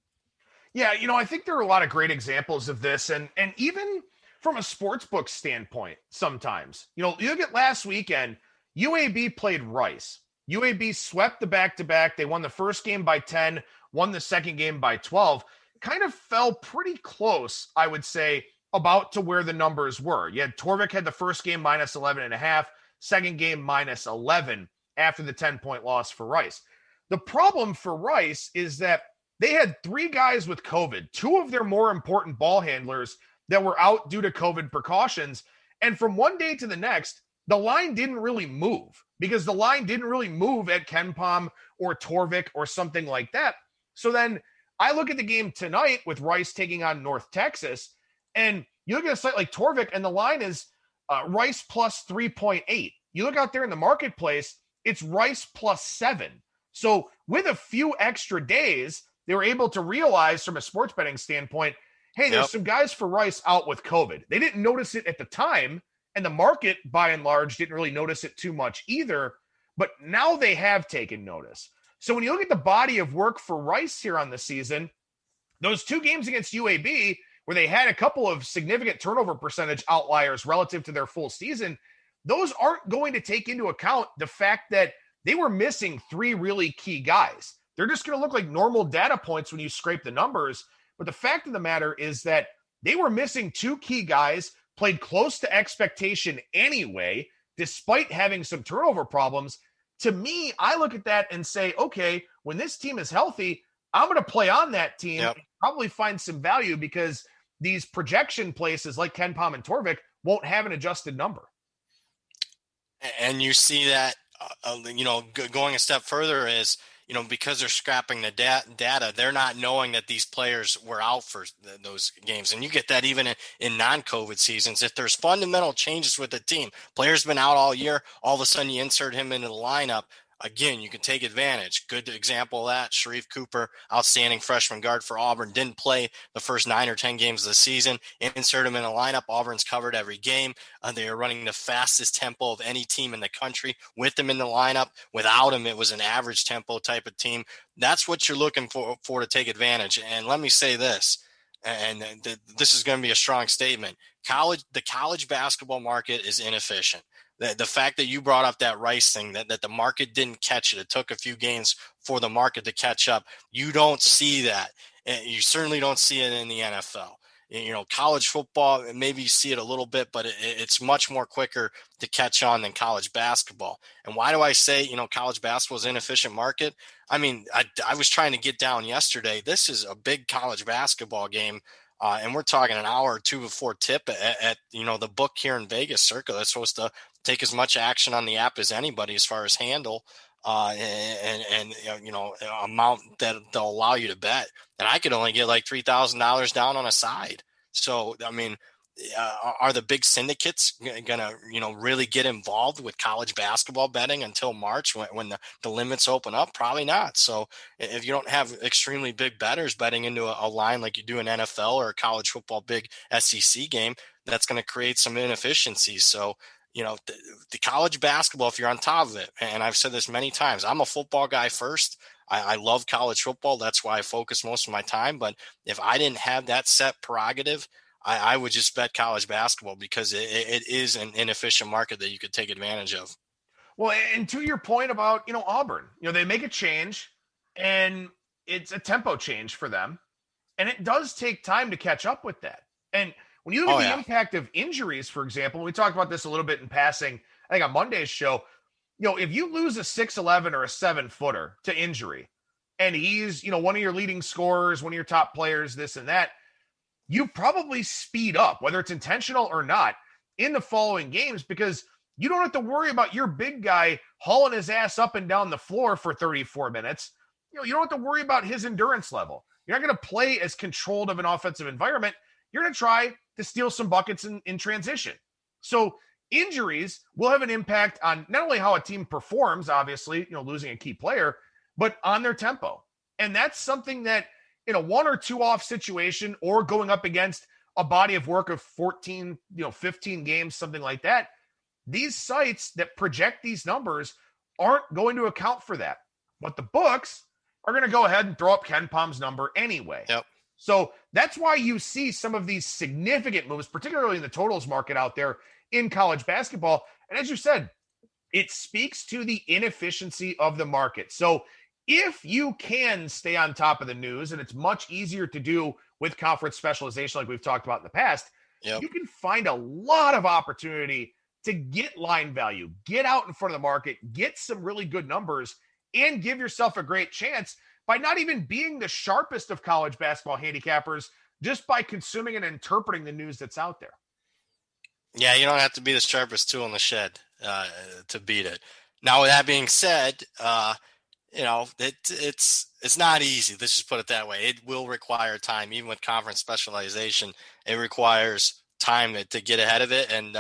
Yeah, I think there are a lot of great examples of this, and even from a sports book standpoint, sometimes. You look at last weekend, UAB played Rice. UAB swept the back-to-back. They won the first game by 10, won the second game by 12. Kind of fell pretty close, I would say, about to where the numbers were. You had Torvik had the first game minus 11.5, second game minus 11 after the 10-point loss for Rice. The problem for Rice is that they had 3 guys with COVID, 2 of their more important ball handlers that were out due to COVID precautions. And from one day to the next, the line didn't really move because the line didn't really move at Ken Pom or Torvik or something like that. So then I look at the game tonight with Rice taking on North Texas, and you look at a site like Torvik, and the line is Rice plus 3.8. You look out there in the marketplace, it's Rice plus 7. So with a few extra days, they were able to realize from a sports betting standpoint, hey, there's some guys for Rice out with COVID. They didn't notice it at the time, and the market, by and large, didn't really notice it too much either. But now they have taken notice. So when you look at the body of work for Rice here on the season, those 2 games against UAB, where they had a couple of significant turnover percentage outliers relative to their full season, those aren't going to take into account the fact that they were missing 3 really key guys. They're just going to look like normal data points when you scrape the numbers. But the fact of the matter is that they were missing 2 key guys, played close to expectation anyway, despite having some turnover problems. To me, I look at that and say, okay, when this team is healthy, I'm going to play on that team and probably find some value because these projection places like Ken Pom and Torvik won't have an adjusted number. And you see that, going a step further is, because they're scrapping the data, they're not knowing that these players were out for those games. And you get that even in non-COVID seasons. If there's fundamental changes with the team, player's been out all year, all of a sudden you insert him into the lineup. Again, you can take advantage. Good example of that, Sharif Cooper, outstanding freshman guard for Auburn, didn't play the first 9 or 10 games of the season. Insert him in a lineup. Auburn's covered every game. They are running the fastest tempo of any team in the country with him in the lineup. Without him, it was an average tempo type of team. That's what you're looking for to take advantage. And let me say this, and this is going to be a strong statement. The college basketball market is inefficient. The fact that you brought up that Rice thing, that the market didn't catch it. It took a few games for the market to catch up. You don't see that. You certainly don't see it in the NFL. College football, maybe you see it a little bit, but it's much more quicker to catch on than college basketball. And why do I say, college basketball is an inefficient market? I mean, I was trying to get down yesterday. This is a big college basketball game. And we're talking an hour or 2 before tip at the book here in Vegas Circa. That's supposed to take as much action on the app as anybody as far as handle and amount that they'll allow you to bet. And I could only get like $3,000 down on a side. So, I mean, are the big syndicates going to, really get involved with college basketball betting until March when the limits open up? Probably not. So if you don't have extremely big bettors betting into a line like you do in NFL or a college football big SEC game, that's going to create some inefficiencies. So, the college basketball, if you're on top of it, and I've said this many times, I'm a football guy first. I love college football. That's why I focus most of my time. But if I didn't have that set prerogative, I would just bet college basketball because it is an inefficient market that you could take advantage of. Well, and to your point about, Auburn, they make a change and it's a tempo change for them. And it does take time to catch up with that. And when you look at the impact of injuries, for example, we talked about this a little bit in passing, I think on Monday's show, if you lose a 6'11" or a 7-footer to injury, and he's, one of your leading scorers, one of your top players, this and that, you probably speed up, whether it's intentional or not, in the following games, because you don't have to worry about your big guy hauling his ass up and down the floor for 34 minutes. You don't have to worry about his endurance level. You're not going to play as controlled of an offensive environment. You're going to try to steal some buckets in transition. So injuries will have an impact on not only how a team performs, obviously, losing a key player, but on their tempo. And that's something that in a 1 or 2 off situation or going up against a body of work of 14, 15 games, something like that, these sites that project these numbers aren't going to account for that. But the books are going to go ahead and throw up Ken Palm's number anyway. Yep. So that's why you see some of these significant moves, particularly in the totals market out there in college basketball. And as you said, it speaks to the inefficiency of the market. So if you can stay on top of the news, and it's much easier to do with conference specialization like we've talked about in the past, you can find a lot of opportunity to get line value, get out in front of the market, get some really good numbers, and give yourself a great chance by not even being the sharpest of college basketball handicappers, just by consuming and interpreting the news that's out there. Yeah, you don't have to be the sharpest tool in the shed to beat it. Now, with that being said, it's not easy. Let's just put it that way. It will require time. Even with conference specialization, it requires time to get ahead of it. And,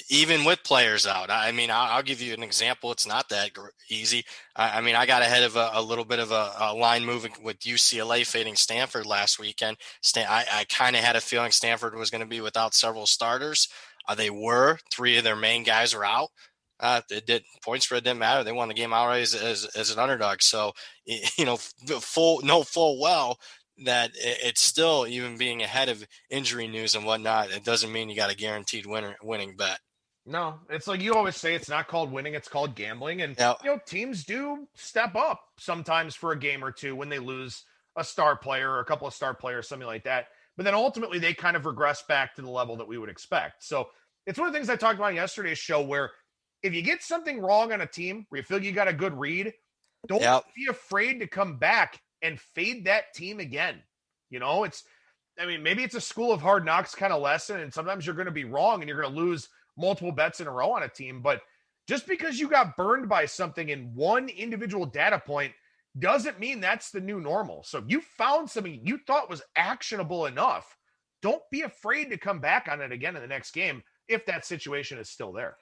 even with players out, I mean, I'll give you an example. It's not that easy. I mean, I got ahead of a little bit of a line moving with UCLA fading Stanford last weekend. I kind of had a feeling Stanford was going to be without several starters. They were. 3 of their main guys were out. Point spread didn't matter. They won the game outright as an underdog. So, full well that it's still, even being ahead of injury news and whatnot, it doesn't mean you got a guaranteed winning bet. No, it's like you always say, it's not called winning, it's called gambling. And, teams do step up sometimes for a game or two when they lose a star player or a couple of star players, something like that. But then ultimately they kind of regress back to the level that we would expect. So it's one of the things I talked about in yesterday's show, where if you get something wrong on a team where you feel you got a good read, don't be afraid to come back and fade that team again. Maybe it's a school of hard knocks kind of lesson, and sometimes you're going to be wrong and you're going to lose multiple bets in a row on a team. But just because you got burned by something in one individual data point doesn't mean that's the new normal. So if you found something you thought was actionable enough, don't be afraid to come back on it again in the next game if that situation is still there.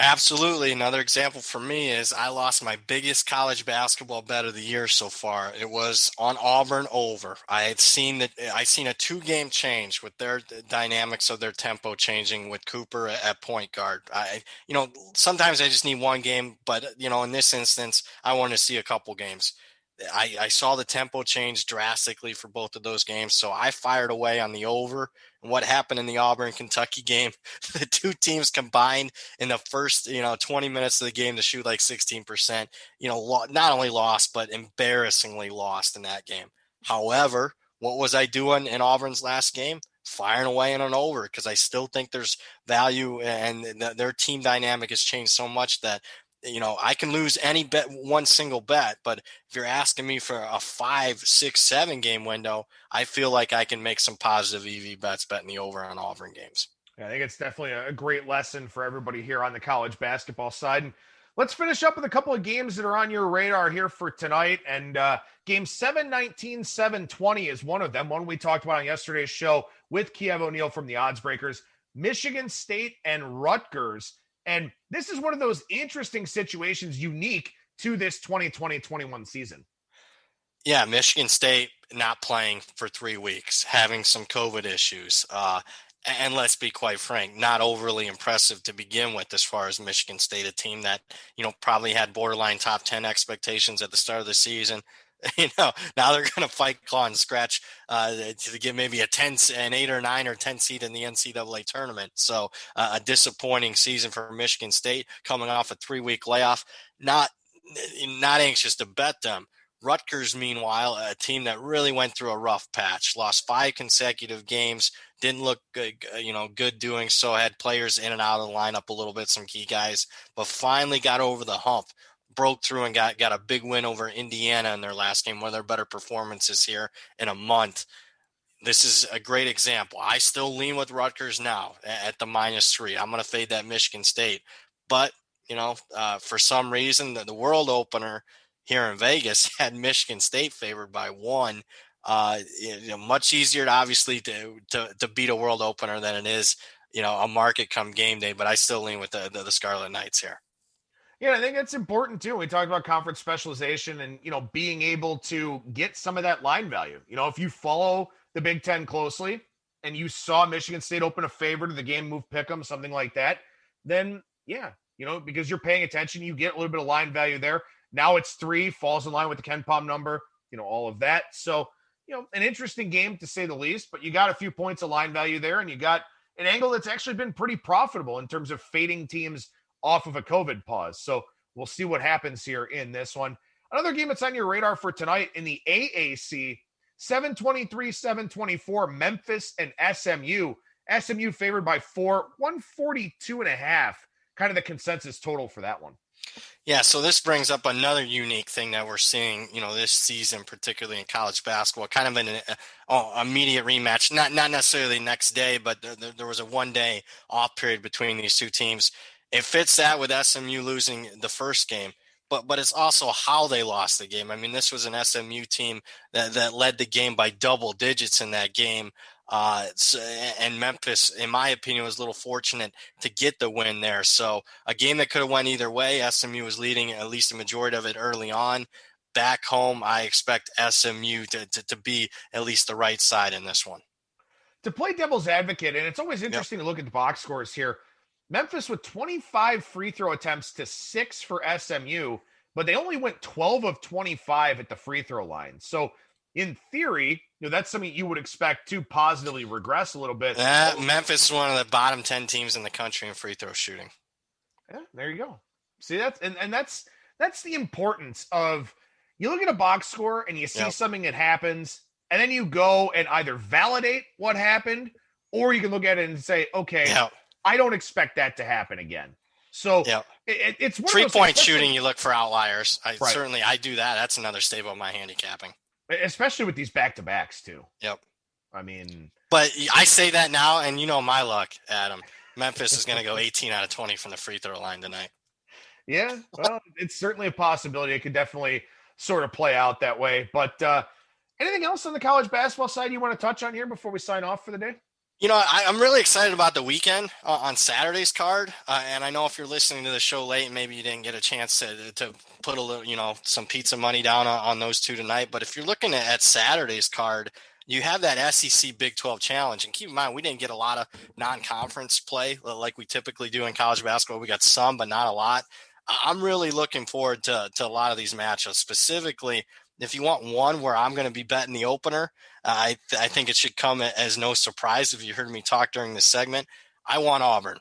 Absolutely. Another example for me is I lost my biggest college basketball bet of the year so far. It was on Auburn over. I seen a 2-game change with their dynamics of their tempo changing with Cooper at point guard. Sometimes I just need one game, but in this instance, I want to see a couple games. I saw the tempo change drastically for both of those games, so I fired away on the over. And what happened in the Auburn-Kentucky game, the two teams combined in the first 20 minutes of the game to shoot like 16%, not only lost, but embarrassingly lost in that game. However, what was I doing in Auburn's last game? Firing away in an over, because I still think there's value, and their team dynamic has changed so much that I can lose any bet, one single bet, but if you're asking me for a 5, 6, 7 game window, I feel like I can make some positive EV bets betting the over on Auburn games. Yeah, I think it's definitely a great lesson for everybody here on the college basketball side. And let's finish up with a couple of games that are on your radar here for tonight. And game 719, 720 is one of them. One we talked about on yesterday's show with Kiev O'Neill from the Odds Breakers. Michigan State and Rutgers. And this is one of those interesting situations unique to this 2020-21 season. Yeah, Michigan State not playing for 3 weeks, having some COVID issues. And let's be quite frank, not overly impressive to begin with as far as Michigan State, a team that, probably had borderline top 10 expectations at the start of the season. Now they're going to fight, claw, and scratch to get maybe an 8 or 9 or 10 seed in the NCAA tournament. So a disappointing season for Michigan State coming off a 3-week layoff. Not anxious to bet them. Rutgers, meanwhile, a team that really went through a rough patch, lost 5 consecutive games, didn't look good doing so, had players in and out of the lineup a little bit, some key guys, but finally got over the hump, broke through and got a big win over Indiana in their last game, one of their better performances here in a month. This is a great example. I still lean with Rutgers now at the -3. I'm going to fade that Michigan State, but for some reason, the world opener here in Vegas had Michigan State favored by 1. Much easier to obviously to beat a world opener than it is, a market come game day, but I still lean with the Scarlet Knights here. Yeah, I think that's important too. We talked about conference specialization and, being able to get some of that line value. If you follow the Big Ten closely and you saw Michigan State open a favorite of the game, move pick 'em, something like that, then yeah, because you're paying attention, you get a little bit of line value there. Now it's 3, falls in line with the Ken Pom number, all of that. So, an interesting game to say the least, but you got a few points of line value there, and you got an angle that's actually been pretty profitable in terms of fading teams off of a COVID pause. So we'll see what happens here in this one. Another game that's on your radar for tonight in the AAC, 723, 724, Memphis and SMU. SMU favored by 4, 142.5, kind of the consensus total for that one. Yeah, so this brings up another unique thing that we're seeing, this season, particularly in college basketball, kind of an immediate rematch, not necessarily next day, but there was a 1-day off period between these two teams. It fits that with SMU losing the first game, but it's also how they lost the game. I mean, this was an SMU team that led the game by double digits in that game. And Memphis, in my opinion, was a little fortunate to get the win there. So a game that could have went either way. SMU was leading at least a majority of it early on. Back home, I expect SMU to be at least the right side in this one. To play devil's advocate, and it's always interesting to look at the box scores here. Memphis with 25 free throw attempts to 6 for SMU, but they only went 12 of 25 at the free throw line. So in theory, that's something you would expect to positively regress a little bit. Memphis is one of the bottom 10 teams in the country in free throw shooting. Yeah, there you go. See, that's the importance of, you look at a box score and you see something that happens, and then you go and either validate what happened, or you can look at it and say, okay, I don't expect that to happen again. So it's one 3-point shooting. You look for outliers. I do that. That's another staple of my handicapping. Especially with these back-to-backs, too. Yep. I mean... But I say that now, and my luck, Adam. Memphis is going to go 18 out of 20 from the free throw line tonight. Yeah, well, it's certainly a possibility. It could definitely sort of play out that way. But anything else on the college basketball side you want to touch on here before we sign off for the day? I'm really excited about the weekend on Saturday's card. And I know if you're listening to the show late, maybe you didn't get a chance to put a little, some pizza money down on those two tonight. But if you're looking at Saturday's card, you have that SEC Big 12 Challenge. And keep in mind, we didn't get a lot of non-conference play like we typically do in college basketball. We got some, but not a lot. I'm really looking forward to a lot of these matchups. Specifically, if you want one where I'm going to be betting the opener, I think it should come as no surprise if you heard me talk during this segment. I want Auburn,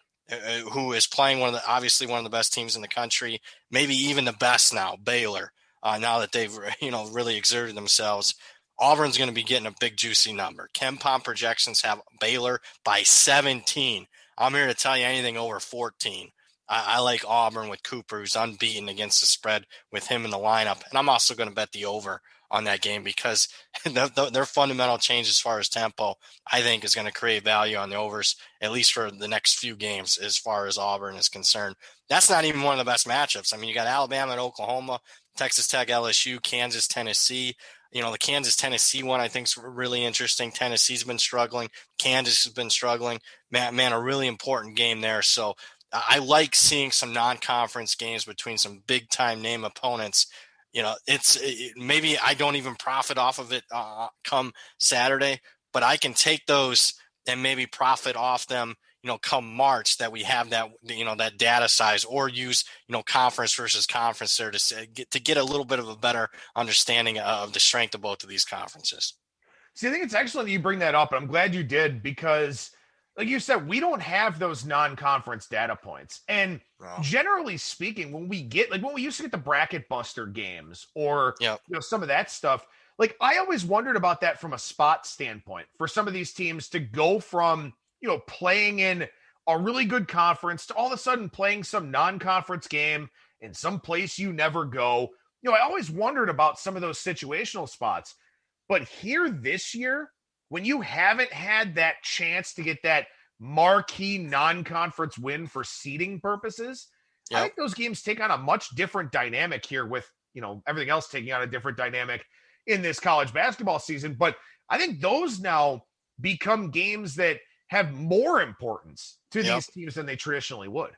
who is playing obviously one of the best teams in the country, maybe even the best now, Baylor, now that they've really exerted themselves. Auburn's going to be getting a big juicy number. Ken Pom projections have Baylor by 17. I'm here to tell you anything over 14. I like Auburn with Cooper, who's unbeaten against the spread with him in the lineup. And I'm also going to bet the over on that game because their fundamental change as far as tempo, I think, is going to create value on the overs, at least for the next few games as far as Auburn is concerned. That's not even one of the best matchups. I mean, you got Alabama and Oklahoma, Texas Tech, LSU, Kansas, Tennessee. The Kansas-Tennessee one I think is really interesting. Tennessee's been struggling. Kansas has been struggling. Man, a really important game there. So I like seeing some non-conference games between some big-time name opponents. Maybe I don't even profit off of it come Saturday, but I can take those and maybe profit off them, come March, that we have that, that data size, or use, conference versus conference there to get a little bit of a better understanding of the strength of both of these conferences. See, I think it's excellent that you bring that up, and I'm glad you did, because like you said, we don't have those non-conference data points. And generally speaking, when we used to get the bracket buster games or some of that stuff, like I always wondered about that from a spot standpoint for some of these teams to go from, playing in a really good conference to all of a sudden playing some non-conference game in some place you never go. I always wondered about some of those situational spots. But here this year, when you haven't had that chance to get that marquee non-conference win for seeding purposes, I think those games take on a much different dynamic here with, everything else taking on a different dynamic in this college basketball season. But I think those now become games that have more importance to these teams than they traditionally would.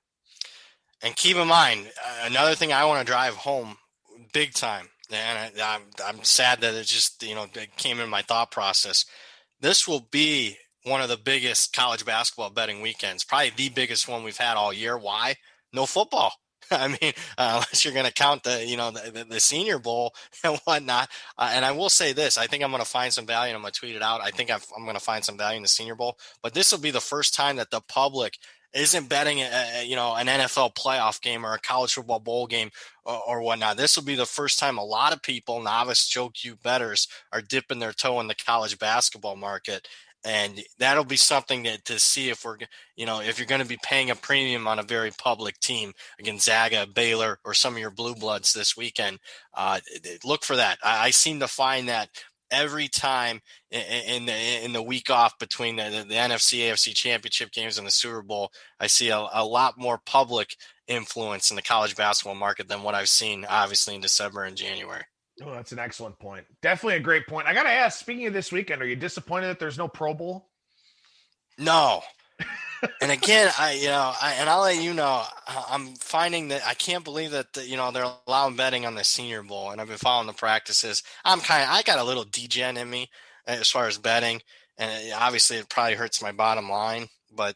And keep in mind, another thing I want to drive home big time, and I'm sad that it just, it came in my thought process. This will be one of the biggest college basketball betting weekends, probably the biggest one we've had all year. Why? No football. I mean, unless you're going to count the Senior Bowl and whatnot. And I will say this, I think I'm going to find some value, and I'm going to tweet it out. I think I'm going to find some value in the Senior Bowl, but this will be the first time that the public isn't betting, an NFL playoff game or a college football bowl game or whatnot. This will be the first time a lot of people, novice Joe Q bettors, are dipping their toe in the college basketball market. And that'll be something to see if if you're going to be paying a premium on a very public team, a Gonzaga, Baylor, or some of your blue bloods this weekend. Look for that. I seem to find that every time in the week off between the NFC, AFC championship games and the Super Bowl, I see a lot more public influence in the college basketball market than what I've seen, obviously, in December and January. Oh, that's an excellent point. Definitely a great point. I got to ask, speaking of this weekend, are you disappointed that there's no Pro Bowl? No. And again, I'll let you know, I'm finding that I can't believe that, they're allowing betting on the Senior Bowl, and I've been following the practices. I got a little degen in me as far as betting, and obviously it probably hurts my bottom line, but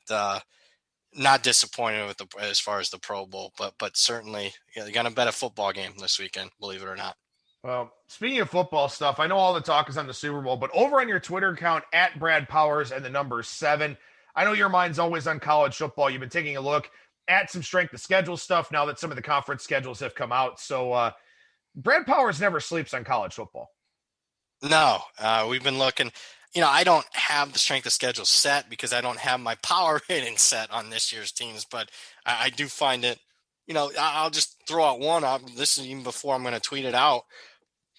not disappointed as far as the Pro Bowl, but certainly you're going to bet a football game this weekend, believe it or not. Well, speaking of football stuff, I know all the talk is on the Super Bowl, but over on your Twitter account, at Brad Powers and the number 7, I know your mind's always on college football. You've been taking a look at some strength of schedule stuff now that some of the conference schedules have come out. So Brad Powers never sleeps on college football. No, we've been looking. I don't have the strength of schedule set because I don't have my power rating set on this year's teams, but I do find it, I'll just throw out one. This is even before I'm going to tweet it out.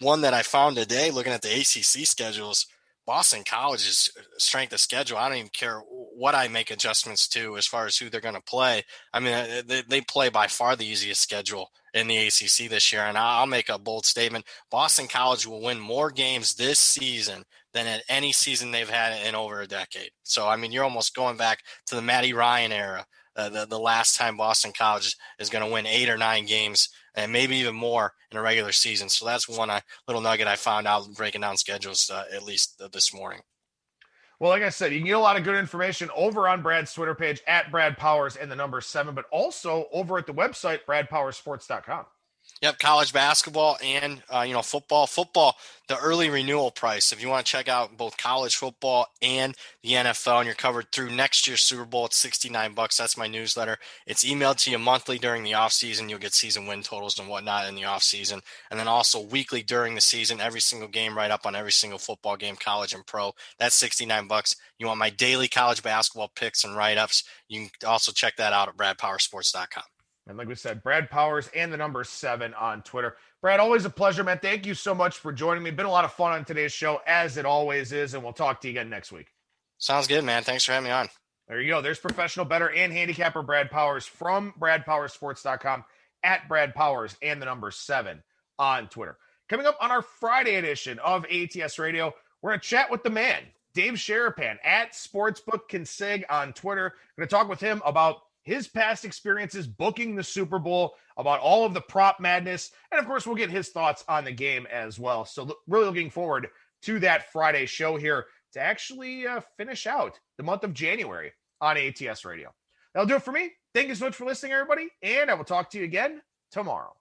One that I found today, looking at the ACC schedules, Boston College's strength of schedule, I don't even care what I make adjustments to as far as who they're going to play. I mean, they play by far the easiest schedule in the ACC this year, and I'll make a bold statement. Boston College will win more games this season than at any season they've had in over a decade. So, I mean, you're almost going back to the Matty Ryan era, the last time Boston College is going to win 8 or 9 games and maybe even more in a regular season. So that's one little nugget I found out breaking down schedules at least this morning. Well, like I said, you can get a lot of good information over on Brad's Twitter page at Brad Powers and the number 7, but also over at the website, bradpowersports.com. Yep, college basketball and football. The early renewal price. If you want to check out both college football and the NFL, and you're covered through next year's Super Bowl, it's $69. That's my newsletter. It's emailed to you monthly during the off season. You'll get season win totals and whatnot in the off season, and then also weekly during the season. Every single game, right up on every single football game, college and pro. That's $69. You want my daily college basketball picks and write ups? You can also check that out at bradpowersports.com. And like we said, Brad Powers and the number 7 on Twitter. Brad, always a pleasure, man. Thank you so much for joining me. Been a lot of fun on today's show, as it always is, and we'll talk to you again next week. Sounds good, man. Thanks for having me on. There you go. There's professional bettor and handicapper Brad Powers from bradpowersports.com, at Brad Powers and the number 7 on Twitter. Coming up on our Friday edition of ATS Radio, we're going to chat with the man, Dave Sharapan, at Sportsbook Consig on Twitter. We're going to talk with him about his past experiences booking the Super Bowl, about all of the prop madness, and of course, we'll get his thoughts on the game as well. So really looking forward to that Friday show here to actually finish out the month of January on ATS Radio. That'll do it for me. Thank you so much for listening, everybody, and I will talk to you again tomorrow.